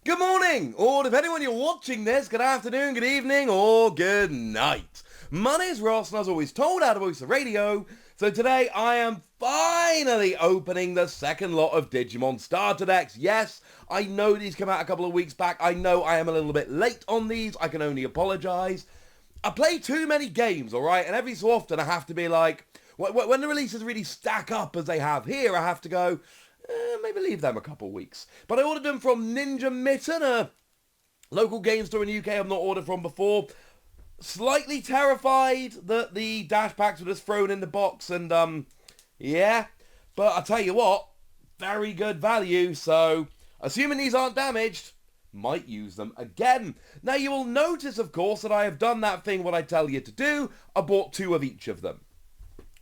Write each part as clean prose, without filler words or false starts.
Good morning, or depending on you're watching this, good afternoon, good evening, or good night. My name's Ross, and as always told how to voice the radio, so today I am finally opening the second lot of Digimon starter decks. Yes, I know these came out a couple of weeks back. I know I am a little bit late on these. I can only apologise. I play too many games, alright, and every so often I have to be like, when the releases really stack up as they have here, I have to go, maybe leave them a couple weeks. But I ordered them from Ninja Mitten, a local game store in the UK I've not ordered from before. Slightly terrified that the dash packs were just thrown in the box, and yeah. But I tell you what, very good value, so assuming these aren't damaged, might use them again. Now you will notice, of course, that I have done that thing what I tell you to do. I bought 2 of each of them.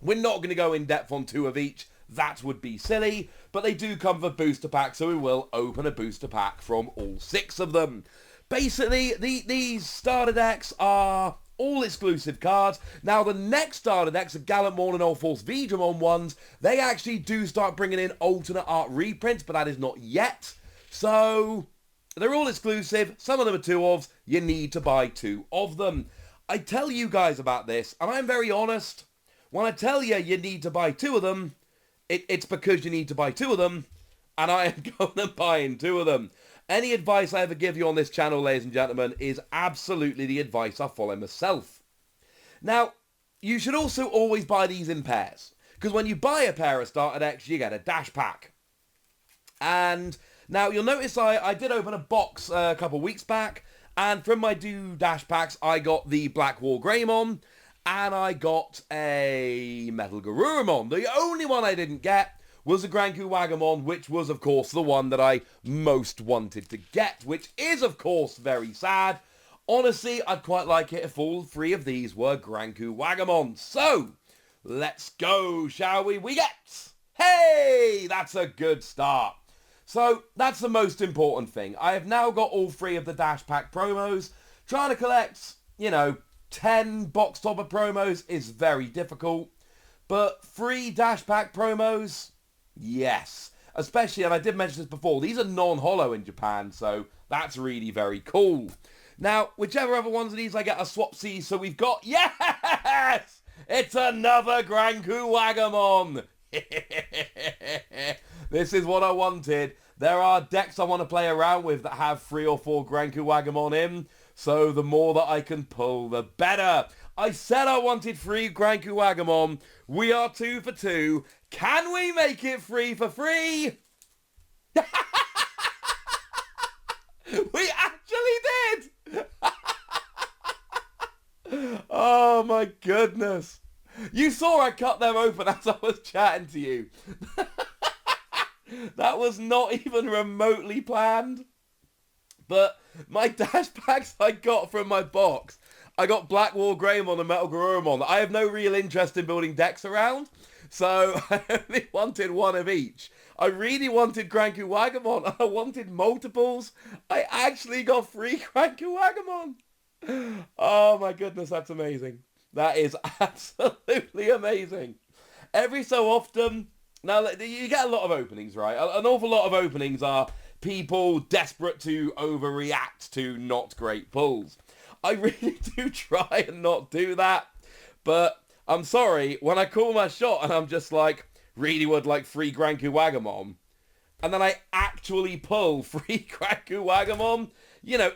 We're not going to go in depth on 2 of each. That would be silly, but they do come with booster packs, so we will open a booster pack from all 6 of them. Basically, these starter decks are all exclusive cards. Now, the next starter decks, the Guerramon and All Force Digimon ones, they actually do start bringing in alternate art reprints, but that is not yet. So, they're all exclusive. Some of them are 2-ofs. You need to buy 2 of them. I tell you guys about this, and I'm very honest. When I tell you you need to buy 2 of them, it's because you need to buy 2 of them, and I am going and buying 2 of them. Any advice I ever give you on this channel, ladies and gentlemen, is absolutely the advice I follow myself. Now, you should also always buy these in pairs, because when you buy a pair of starter decks, you get a dash pack. And now you'll notice I did open a box a couple weeks back, and from my 2 dash packs, I got the Black Wall Guerramon, and I got a Metal Guerramon. The only one I didn't get was the Guerramon, which was, of course, the one that I most wanted to get, which is, of course, very sad. Honestly, I'd quite like it if all 3 of these were Guerramon. So, let's go, shall we? We get! Hey! That's a good start. So, that's the most important thing. I have now got all 3 of the Dash Pack promos. Trying to collect, 10 box topper promos is very difficult, but 3 dash pack promos, yes. Especially, and I did mention this before, these are non-holo in Japan, so that's really very cool. Now, whichever other ones of these I get a swap C, so we've got, yes! It's another Guerramon! This is what I wanted. There are decks I want to play around with that have 3 or 4 Guerramon in, so the more that I can pull, the better. I said I wanted 3 Guerramon. We are 2 for 2. Can we make it 3 for 3? We actually did! Oh my goodness. You saw I cut them open as I was chatting to you. That was not even remotely planned. But my dash packs I got from my box, I got Black Wall Guerramon and Metal Guerramon. I have no real interest in building decks around, so I only wanted 1 of each. I really wanted Guerramon, and I wanted multiples. I actually got 3 Guerramon. Oh my goodness, that's amazing. That is absolutely amazing. Every so often, now you get a lot of openings, right? An awful lot of openings are people desperate to overreact to not great pulls. I really do try and not do that, but I'm sorry, when I call my shot and I'm just like, really would like 3 Guerramon, and then I actually pull 3 Guerramon,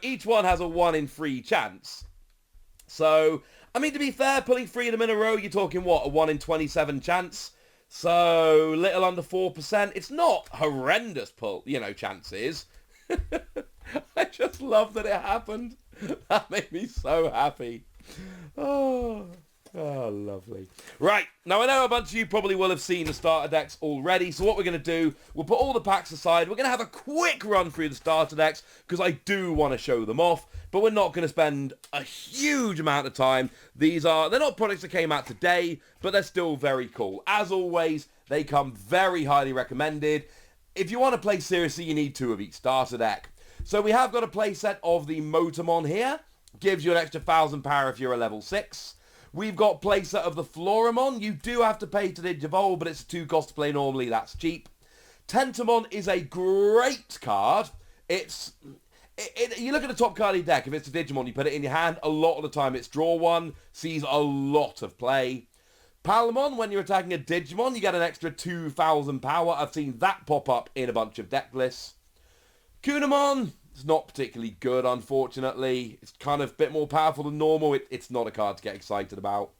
each one has a 1 in 3 chance. So, I mean, to be fair, pulling 3 of them in a row, you're talking what, a 1 in 27 chance? So, little under 4%. It's not horrendous pull, chances. I just love that it happened. That made me so happy. Oh, lovely. Right, now I know a bunch of you probably will have seen the starter decks already, so what we're going to do, we'll put all the packs aside. We're going to have a quick run through the starter decks, because I do want to show them off, but we're not going to spend a huge amount of time. They're not products that came out today, but they're still very cool. As always, they come very highly recommended. If you want to play seriously, you need 2 of each starter deck. So we have got a playset of the Motomon here. Gives you an extra 1,000 power if you're a level 6. We've got playset of the Floramon. You do have to pay to Digivolve, but it's a 2 cost to play normally. That's cheap. Tentamon is a great card. It's You look at the top card of your deck, if it's a Digimon, you put it in your hand, a lot of the time it's draw one, sees a lot of play. Palamon, when you're attacking a Digimon, you get an extra 2,000 power. I've seen that pop up in a bunch of deck lists. Kunamon, it's not particularly good, unfortunately. It's kind of a bit more powerful than normal. It's not a card to get excited about.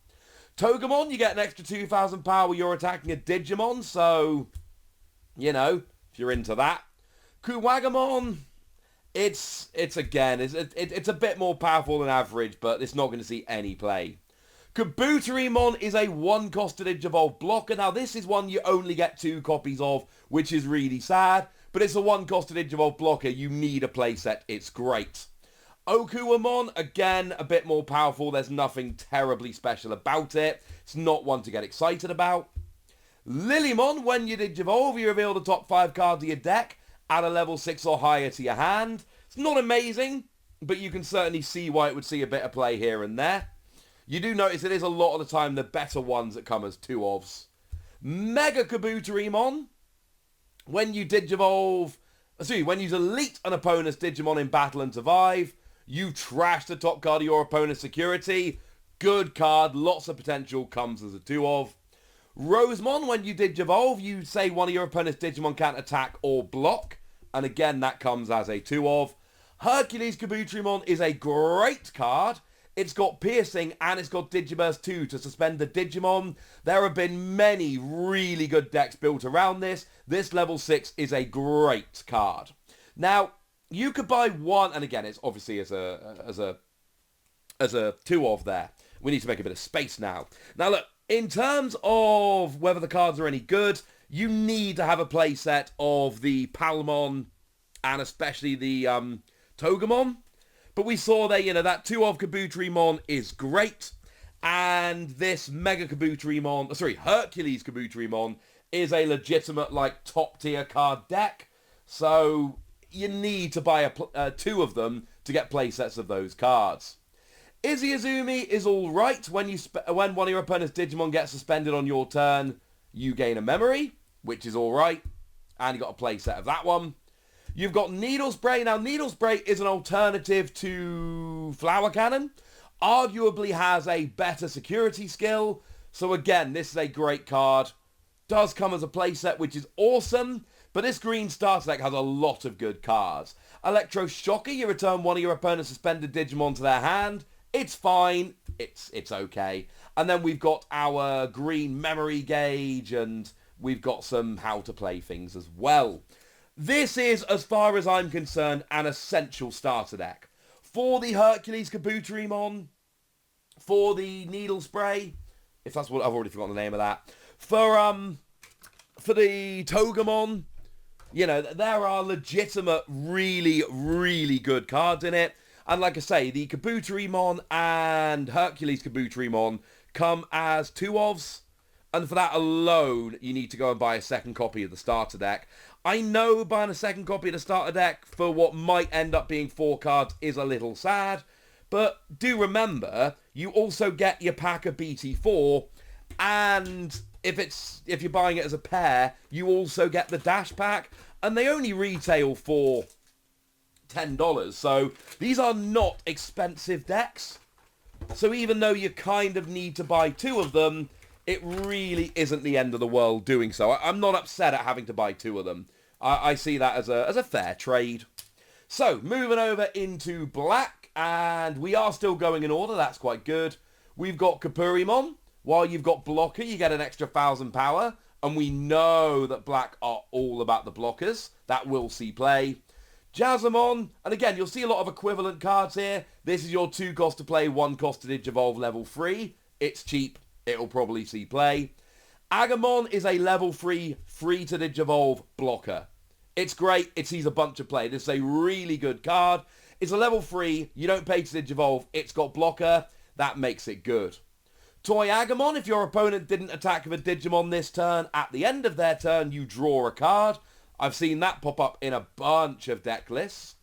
Togemon, you get an extra 2,000 power. You're attacking a Digimon, so, you know, if you're into that. Kuwagamon, it's a bit more powerful than average, but it's not going to see any play. Kabuterimon is a one-cost Digivolve blocker. Now, this is one you only get 2 copies of, which is really sad, but it's a one-cost Digivolve blocker. You need a playset. It's great. Okuamon, again, a bit more powerful. There's nothing terribly special about it. It's not one to get excited about. Lilymon, when you Digivolve, you reveal the top 5 cards of your deck, add a level 6 or higher to your hand. It's not amazing, but you can certainly see why it would see a bit of play here and there. You do notice it is a lot of the time the better ones that come as 2-ofs. Mega Kabuterimon, when you when you delete an opponent's Digimon in battle and survive, you trash the top card of your opponent's security. Good card, lots of potential, comes as a 2-of. Rosemon, when you Digivolve, you say one of your opponent's Digimon can't attack or block, and again that comes as a 2-of. Hercules Kabuterimon is a great card. It's got Piercing and it's got Digiburst 2 to suspend the Digimon. There have been many really good decks built around this. This level 6 is a great card. Now, you could buy one, and again, it's obviously as a 2-of there. We need to make a bit of space now. Now look, in terms of whether the cards are any good, you need to have a playset of the Palamon and especially the Togemon. But we saw there, that 2-of Kabuterimon is great. And this Hercules Kabuterimon is a legitimate, top tier card deck. So you need to buy 2 of them to get playsets of those cards. Izzy is alright. When one of your opponent's Digimon gets suspended on your turn, you gain a memory, which is alright. And you got a playset of that one. You've got Needle Spray. Now, Needle Spray is an alternative to Flower Cannon. Arguably has a better security skill. So again, this is a great card. Does come as a playset, which is awesome. But this green starter deck has a lot of good cards. Electroshocker, you return one of your opponent's suspended Digimon to their hand. It's fine. It's okay. And then we've got our green memory gauge, and we've got some how to play things as well. This is, as far as I'm concerned, an essential starter deck. For the Hercules Kabuterimon, for the Needle Spray, if that's what, I've already forgotten the name of that. For the Togemon, there are legitimate, really, really good cards in it. And like I say, the Kabuterimon and Hercules Kabuterimon come as 2-ofs. And for that alone, you need to go and buy a second copy of the starter deck. I know buying a second copy of the starter deck for what might end up being 4 cards is a little sad. But do remember, you also get your pack of BT4. And if you're buying it as a pair, you also get the Dash pack. And they only retail for $10. So these are not expensive decks. So even though you kind of need to buy 2 of them, it really isn't the end of the world doing so. I'm not upset at having to buy 2 of them. I see that as a fair trade. So, moving over into black, and we are still going in order. That's quite good. We've got Kabuterimon. While you've got blocker, you get an extra 1,000 power. And we know that black are all about the blockers. That will see play. Jazzamon, and again, you'll see a lot of equivalent cards here. This is your 2 cost to play, 1 cost to Digivolve level 3. It's cheap. It'll probably see play. Agamon is a level 3, free to Digivolve blocker. It's great. It sees a bunch of play. This is a really good card. It's a level 3. You don't pay to Digivolve. It's got blocker. That makes it good. Toy Agamon, if your opponent didn't attack with a Digimon this turn, at the end of their turn, you draw a card. I've seen that pop up in a bunch of deck lists.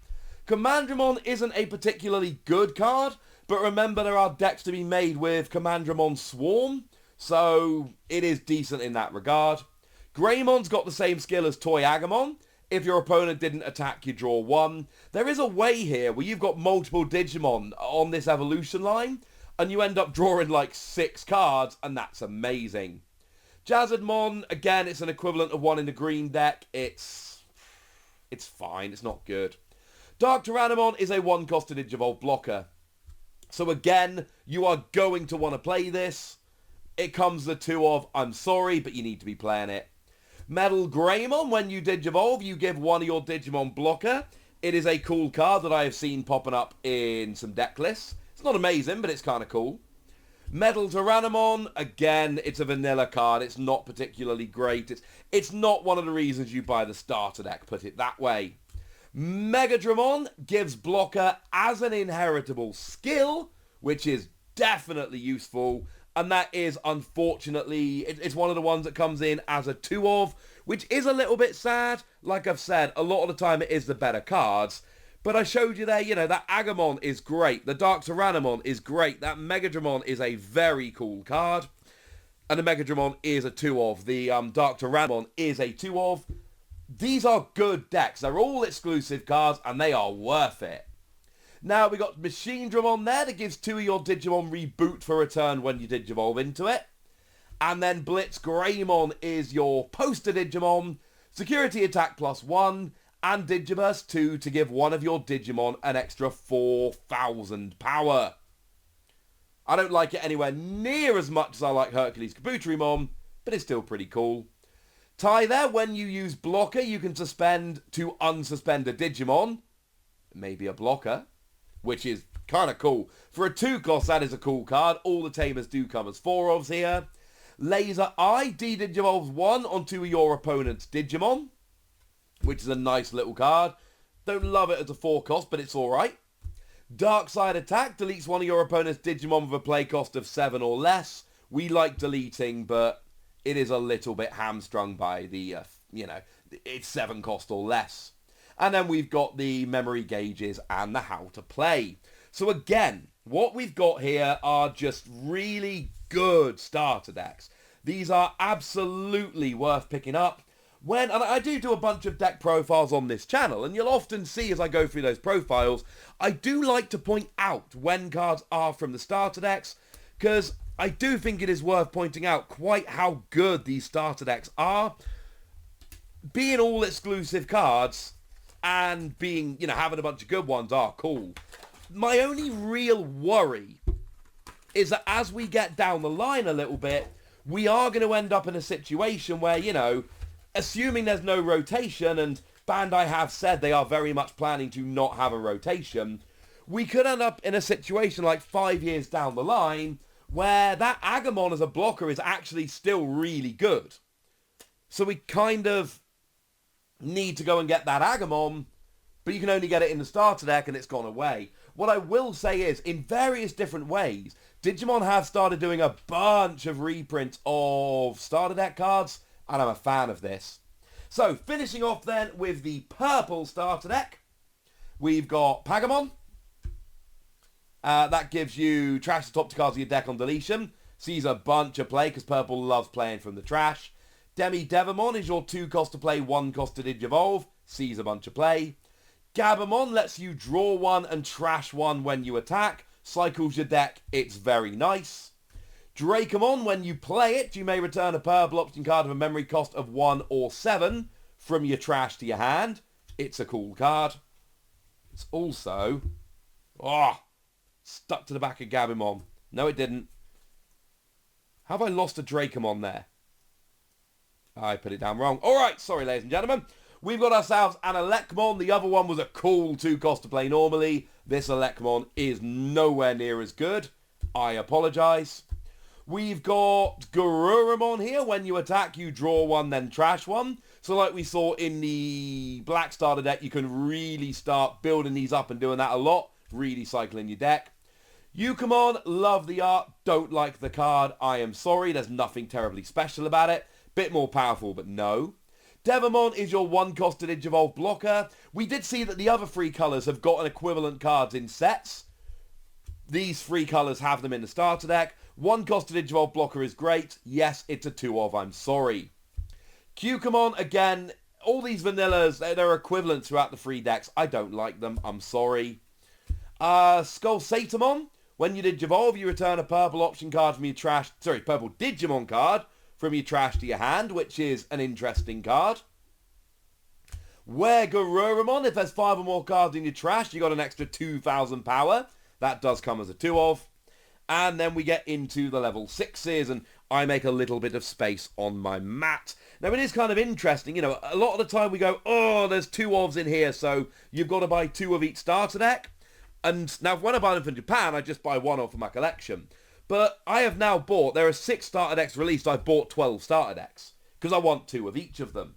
Commandramon isn't a particularly good card, but remember there are decks to be made with Commandramon Swarm, so it is decent in that regard. Guerramon's got the same skill as Toy Agamon. If your opponent didn't attack, you draw 1. There is a way here where you've got multiple Digimon on this evolution line, and you end up drawing like 6 cards, and that's amazing. Jazzadmon, again, it's an equivalent of 1 in the green deck. It's fine, it's not good. Dark Tyrannomon is a 1-costed Digivolve blocker. So again, you are going to want to play this. It comes the 2 of, I'm sorry, but you need to be playing it. Metal Guerramon, when you Digivolve, you give 1 of your Digimon blocker. It is a cool card that I have seen popping up in some deck lists. It's not amazing, but it's kind of cool. Metal Tyrannomon, again, it's a vanilla card. It's not particularly great. It's not one of the reasons you buy the starter deck, put it that way. Megadramon gives blocker as an inheritable skill, which is definitely useful. And that is, unfortunately, it's one of the ones that comes in as a 2 of, which is a little bit sad. Like I've said, a lot of the time it is the better cards. But I showed you there, you know, that Agamon is great. The Dark Tyrannomon is great. That Megadramon is a very cool card. And the Megadramon is a 2 of. The Dark Tyrannomon is a 2 of. These are good decks. They're all exclusive cards, and they are worth it. Now, we got Machine Dramon there that gives 2 of your Digimon reboot for a turn when you Digivolve into it. And then Blitz Greymon is your poster Digimon. Security attack +1. And Digiburst 2 to give 1 of your Digimon an extra 4,000 power. I don't like it anywhere near as much as I like Hercules Kabuterimon, but it's still pretty cool. Tai there, when you use blocker, you can suspend to unsuspend a Digimon. Maybe a blocker, which is kind of cool. For a 2 cost, that is a cool card. All the Tamers do come as 4 ofs here. Laser Eye de-Digivolves 1 on 2 of your opponent's Digimon, which is a nice little card. Don't love it as a 4 cost, but it's alright. Dark Side Attack deletes 1 of your opponent's Digimon with a play cost of 7 or less. We like deleting, but it is a little bit hamstrung by the, it's 7 cost or less. And then we've got the memory gauges and the how to play. So again, what we've got here are just really good starter decks. These are absolutely worth picking up. And I do a bunch of deck profiles on this channel, and you'll often see as I go through those profiles, I do like to point out when cards are from the starter decks, because I do think it is worth pointing out quite how good these starter decks are. Being all exclusive cards and being, having a bunch of good ones are cool. My only real worry is that as we get down the line a little bit, we are going to end up in a situation where, assuming there's no rotation, and Bandai have said they are very much planning to not have a rotation, we could end up in a situation like 5 years down the line where that Agamon as a blocker is actually still really good. So we kind of need to go and get that Agamon, but you can only get it in the starter deck and it's gone away. What I will say is, in various different ways, Digimon have started doing a bunch of reprints of starter deck cards, and I'm a fan of this. So, finishing off then with the purple starter deck, we've got Pagamon. That gives you trash the top 2 cards of your deck on deletion. Sees a bunch of play because purple loves playing from the trash. Demi Devamon is your 2 cost to play, 1 cost to Digivolve. Sees a bunch of play. Gabamon lets you draw 1 and trash 1 when you attack. Cycles your deck. It's very nice. Dracomon, when you play it, you may return a purple option card of a memory cost of 1 or 7 from your trash to your hand. It's a cool card. It's also... stuck to the back of Gabamon. No, it didn't. Have I lost a Dracomon there? I put it down wrong. Alright, sorry ladies and gentlemen. We've got ourselves an Elecmon. The other one was a cool 2 cost to play normally. This Elecmon is nowhere near as good. I apologise. We've got Guerramon here. When you attack, you draw 1, then trash 1. So like we saw in the Black Starter deck, you can really start building these up and doing that a lot. Really cycling your deck. Yukamon, love the art, don't like the card. I am sorry, there's nothing terribly special about it. Bit more powerful, but no. Devamon is your 1 cost to Digivolve blocker. We did see that the other 3 colours have got an equivalent cards in sets. These 3 colours have them in the starter deck. 1 cost to Digivolve blocker is great. Yes, it's a 2 of, I'm sorry. Cucumon, again, all these vanillas, they're equivalent throughout the 3 decks. I don't like them. I'm sorry. Skull Satamon. When you Digivolve, you return a purple option card from your trash... Sorry, purple Digimon card from your trash to your hand, which is an interesting card. Where Guerramon, if there's 5 or more cards in your trash, you got an extra 2,000 power. That does come as a 2-of. And then we get into the level 6s, and I make a little bit of space on my mat. Now, it is kind of interesting. You know, a lot of the time we go, oh, there's 2-ofs in here, so you've got to buy 2 of each starter deck. And now, when I buy them from Japan, I just buy 1 off for my collection. But I have now bought, there are 6 starter decks released, I've bought 12 starter decks. Because I want 2 of each of them.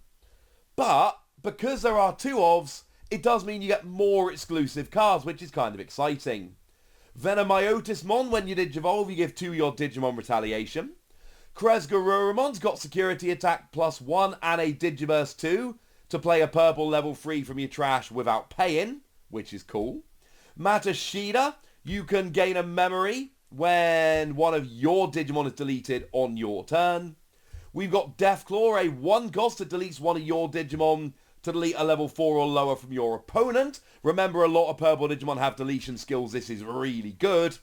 But, because there are 2-ofs, it does mean you get more exclusive cards, which is kind of exciting. Venomyotismon, when you Digivolve, you give 2 your Digimon Retaliation. Guerramon's got Security Attack +1 and a Digiburst 2 to play a purple level 3 from your trash without paying, which is cool. Matashida, you can gain a memory when one of your Digimon is deleted on your turn. We've got Deathclaw, a 1 cost that deletes one of your Digimon to delete a level 4 or lower from your opponent. Remember, a lot of purple Digimon have deletion skills. This is really good.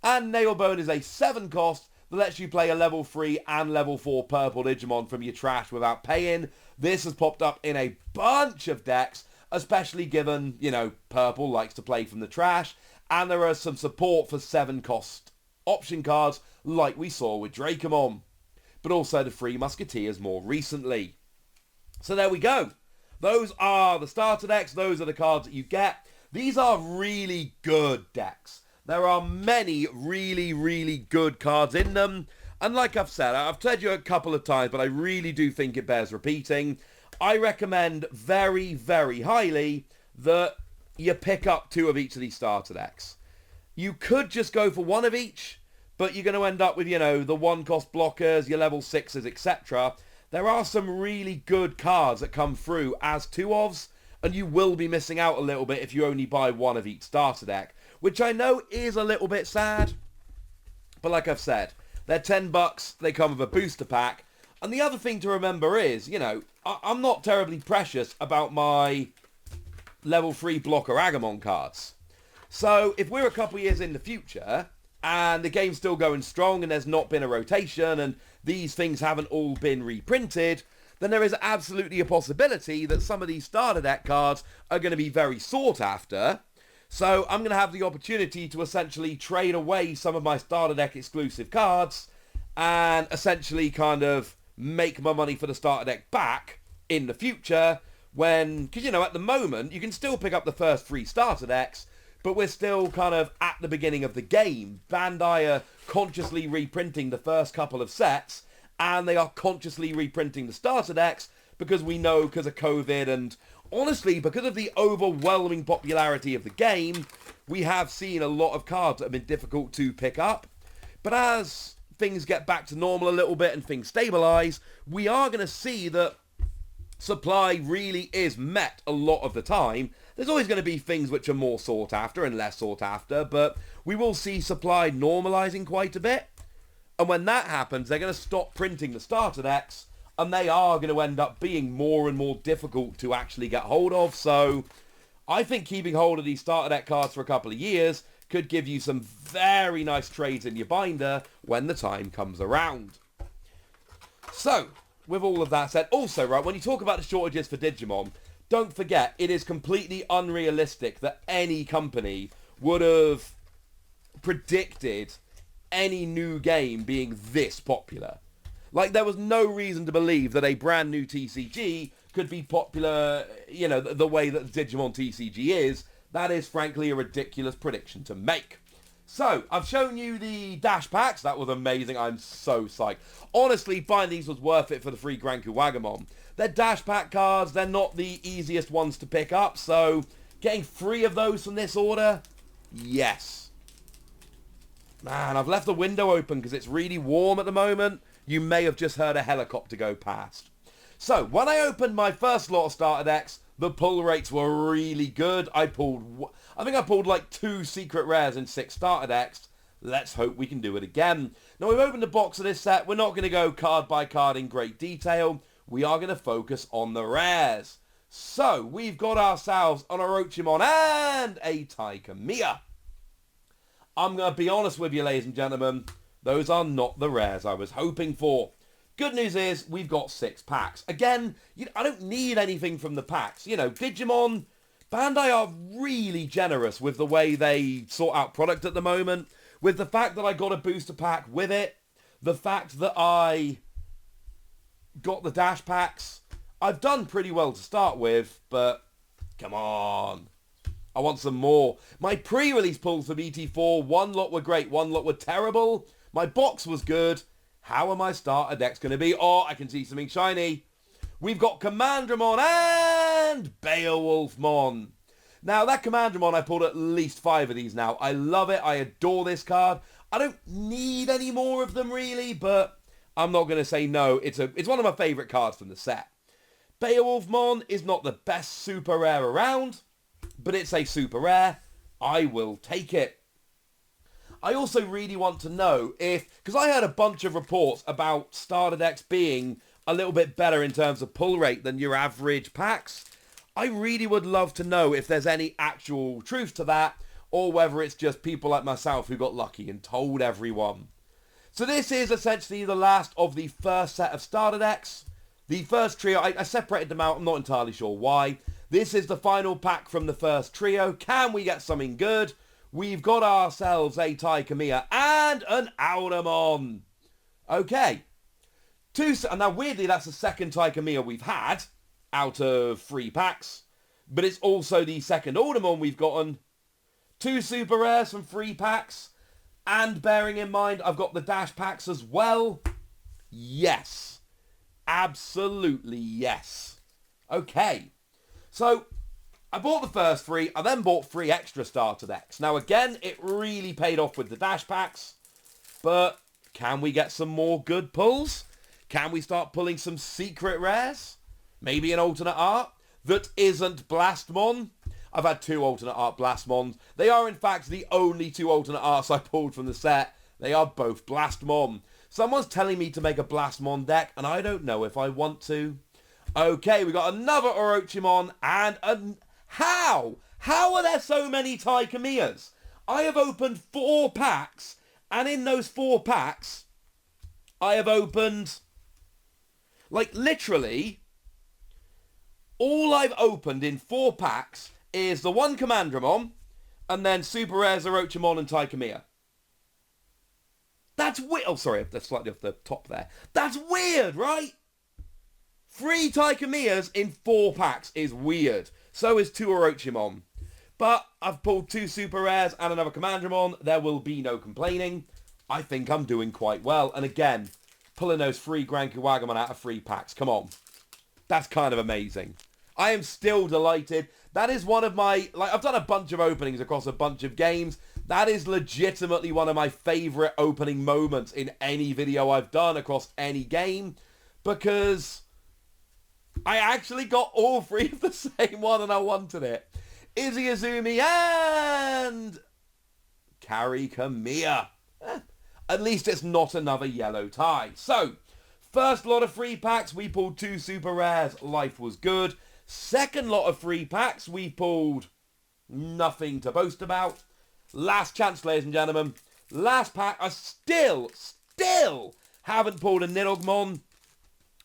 And Nailbone is a 7 cost that lets you play a level 3 and level 4 purple Digimon from your trash without paying. This has popped up in a bunch of decks, especially given, you know, purple likes to play from the trash, and there are some support for 7 cost option cards like we saw with Drakomon, but also the 3 Musketeers more recently. So there we go. Those are the starter decks. Those are the cards that you get. These are really good decks. There are many really, really good cards in them. And like I've said, I've told you a couple of times, but I really do think it bears repeating. I recommend very, very highly that you pick up 2 of each of these starter decks. You could just go for 1 of each, but you're going to end up with, you know, the 1 cost blockers, your level 6s, etc. There are some really good cards that come through as 2-ofs, and you will be missing out a little bit if you only buy 1 of each starter deck, which I know is a little bit sad. But like I've said, they're $10, they come with a booster pack. And the other thing to remember is, you know, I'm not terribly precious about my level 3 blocker Agamon cards. So if we're a couple years in the future and the game's still going strong and there's not been a rotation and these things haven't all been reprinted, then there is absolutely a possibility that some of these starter deck cards are going to be very sought after. So I'm going to have the opportunity to essentially trade away some of my starter deck exclusive cards and essentially kind of make my money for the starter deck back in the future when, because, you know, at the moment, you can still pick up the first 3 starter decks, but we're still kind of at the beginning of the game. Bandai are consciously reprinting the first couple of sets, and they are consciously reprinting the starter decks because we know, because of COVID and honestly because of the overwhelming popularity of the game, we have seen a lot of cards that have been difficult to pick up. But as things get back to normal a little bit and things stabilize, we are going to see that supply really is met a lot of the time. There's always going to be things which are more sought after and less sought after, but we will see supply normalizing quite a bit. And when that happens, they're going to stop printing the starter decks, and they are going to end up being more and more difficult to actually get hold of. So I think keeping hold of these starter deck cards for a couple of years could give you some very nice trades in your binder when the time comes around. So, with all of that said, also, right, when you talk about the shortages for Digimon, don't forget, it is completely unrealistic that any company would have predicted any new game being this popular. Like, there was no reason to believe that a brand new TCG could be popular, you know, the way that Digimon TCG is. That is, frankly, a ridiculous prediction to make. So, I've shown you the dash packs. That was amazing. I'm so psyched. Honestly, buying these was worth it for the free Granku Wagamon. They're dash pack cards. They're not the easiest ones to pick up. So, getting 3 of those from this order? Yes. Man, I've left the window open because it's really warm at the moment. You may have just heard a helicopter go past. So, when I opened my first lot of starter decks, the pull rates were really good. I think I pulled like 2 secret rares in 6 starter decks. Let's hope we can do it again. Now, we've opened the box of this set. We're not going to go card by card in great detail. we are going to focus on the rares. So, we've got ourselves an Orochimon and a Taikamiya. I'm going to be honest with you, ladies and gentlemen, those are not the rares I was hoping for. Good news is, we've got 6 packs. Again, I don't need anything from the packs. You know, Digimon, Bandai are really generous with the way they sort out product at the moment. With the fact that I got a booster pack with it, the fact that I got the dash packs, I've done pretty well to start with, but come on. I want some more. My pre-release pulls for BT4, one lot were great, one lot were terrible. My box was good. How are my starter decks going to be? Oh, I can see something shiny. We've got Commandramon and Beowulfmon. Now, that Commandramon, I pulled at least 5 of these now. I love it. I adore this card. I don't need any more of them, really, but I'm not going to say no. It's one of my favourite cards from the set. Beowulfmon is not the best super rare around, but it's a super rare. I will take it. I also really want to know if, because I heard a bunch of reports about starter decks being a little bit better in terms of pull rate than your average packs. I really would love to know if there's any actual truth to that, or whether it's just people like myself who got lucky and told everyone. So this is essentially the last of the first set of starter decks. The first trio, I separated them out, I'm not entirely sure why. This is the final pack from the first trio. Can we get something good? We've got ourselves a Taikamiya and an Auramon. Okay. And now weirdly, that's the second Taikamiya we've had out of 3 packs. But it's also the second Auramon we've gotten. 2 super rares from 3 packs. And bearing in mind, I've got the dash packs as well. Yes. Absolutely yes. Okay. So, I bought the first 3. I then bought 3 extra starter decks. Now again, it really paid off with the dash packs. But can we get some more good pulls? Can we start pulling some secret rares? Maybe an alternate art that isn't Blastmon? I've had 2 alternate art Blastmons. They are in fact the only 2 alternate arts I pulled from the set. They are both Blastmon. Someone's telling me to make a Blastmon deck, and I don't know if I want to. Okay, we got another Orochimon and a... How? How are there so many Taikamiyas? I have opened 4 packs, and in those 4 packs, I have opened... Like, literally, all I've opened in 4 packs is the one Commandramon, and then Super Rares, Orochimon, and Taikamiya. That's weird. Oh, sorry, that's slightly off the top there. That's weird, right? 3 Taikamiyas in 4 packs is weird. So is 2 Orochimon. But I've pulled 2 Super Rares and another Commandramon. There will be no complaining. I think I'm doing quite well. And again, pulling those 3 Grand Kiwagamon out of 3 packs. Come on. That's kind of amazing. I am still delighted. That is one of my... Like, I've done a bunch of openings across a bunch of games. That is legitimately one of my favourite opening moments in any video I've done across any game. Because I actually got all 3 of the same one and I wanted it. Izzy Azumi and Karikamiya. At least it's not another yellow tie. So, first lot of 3 packs, we pulled 2 super rares. Life was good. Second lot of 3 packs, we pulled nothing to boast about. Last chance, ladies and gentlemen. Last pack, I still haven't pulled a Nidogmon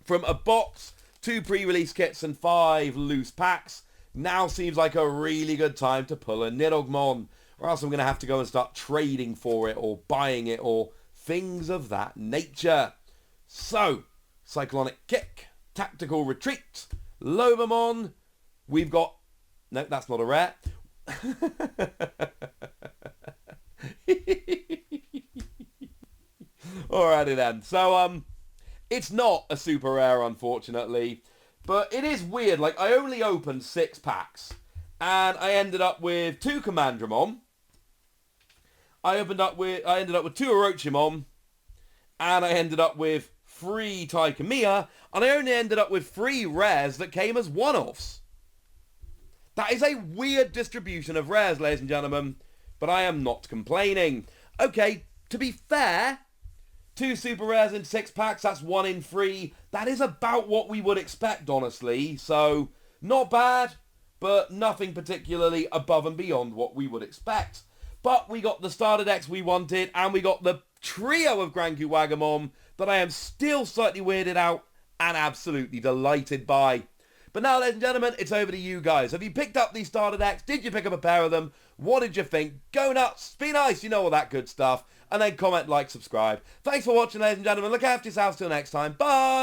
from a box, 2 pre-release kits and 5 loose packs. Now seems like a really good time to pull a Nidogmon, or else I'm going to have to go and start trading for it or buying it or things of that nature. So, Cyclonic Kick, Tactical Retreat, Lobamon, we've got... No, that's not a rare. Alrighty then. So, it's not a super rare, unfortunately. But it is weird. Like, I only opened 6 packs. And I ended up with 2 Commandramon. I ended up with 2 Orochimon. And I ended up with 3 Taikamiya. And I only ended up with 3 rares that came as one-offs. That is a weird distribution of rares, ladies and gentlemen. But I am not complaining. Okay, to be fair, 2 super rares in 6 packs, that's 1 in 3. That is about what we would expect, honestly. So, not bad, but nothing particularly above and beyond what we would expect. But we got the starter decks we wanted, and we got the trio of Guerramon that I am still slightly weirded out and absolutely delighted by. But now, ladies and gentlemen, it's over to you guys. Have you picked up these starter decks? Did you pick up a pair of them? What did you think? Go nuts, be nice, you know all that good stuff. And then comment, like, subscribe. Thanks for watching, ladies and gentlemen. Look after yourselves till next time. Bye!